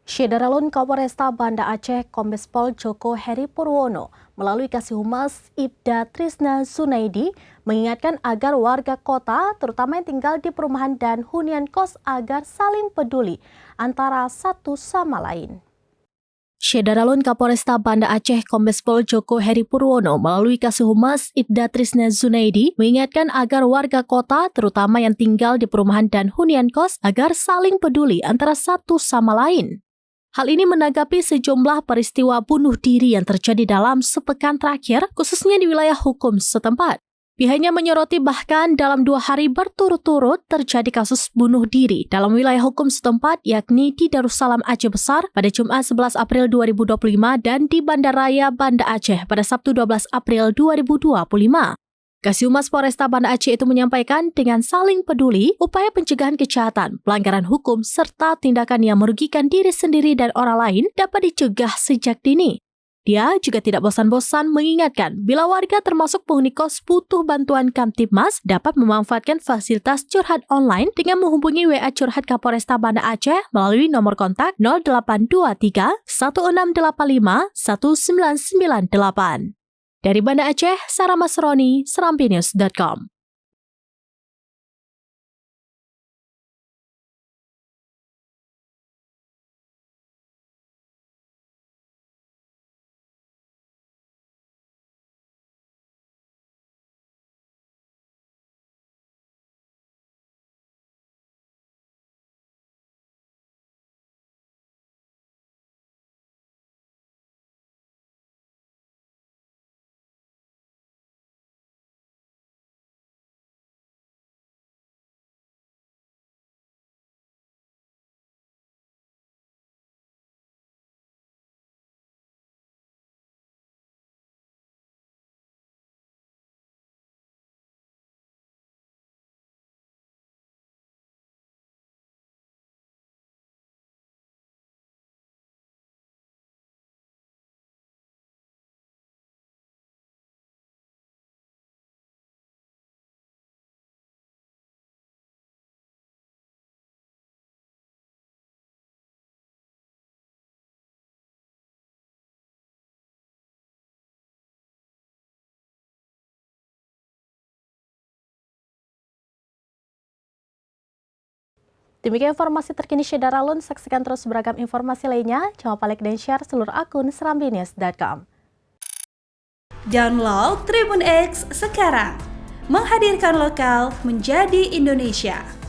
Syederalun Kapolresta Banda Aceh Kombes Pol Joko Heri Purwono melalui Kasih Humas Ibda Trisna Zunaidi mengingatkan agar warga kota, terutama yang tinggal di perumahan dan hunian kos agar saling peduli antara satu sama lain. Syederalun Kapolresta Banda Aceh Kombes Pol Joko Heri Purwono melalui Kasih Humas Ibda Trisna Zunaidi mengingatkan agar warga kota, terutama yang tinggal di perumahan dan hunian kos agar saling peduli antara satu sama lain. Hal ini menanggapi sejumlah peristiwa bunuh diri yang terjadi dalam sepekan terakhir, khususnya di wilayah hukum setempat. Pihaknya menyoroti bahkan dalam 2 hari berturut-turut terjadi kasus bunuh diri dalam wilayah hukum setempat, yakni di Darussalam Aceh Besar pada Jumat 11 April 2025 dan di Bandaraya Banda Aceh pada Sabtu 12 April 2025. Kasih Humas Polresta Banda Aceh itu menyampaikan dengan saling peduli, upaya pencegahan kejahatan, pelanggaran hukum, serta tindakan yang merugikan diri sendiri dan orang lain dapat dicegah sejak dini. Dia juga tidak bosan-bosan mengingatkan bila warga termasuk penghuni kos butuh bantuan Kamtibmas dapat memanfaatkan fasilitas curhat online dengan menghubungi WA Curhat Kapolresta Banda Aceh melalui nomor kontak 0823 1685 1998. Dari Banda Aceh, Sarah Masroni, serampinews.com. Demikian informasi terkini Syederalun, saksikan terus beragam informasi lainnya. Jangan lupa like dan share seluruh akun serampinews.com. Download Tribun X sekarang, menghadirkan lokal menjadi Indonesia.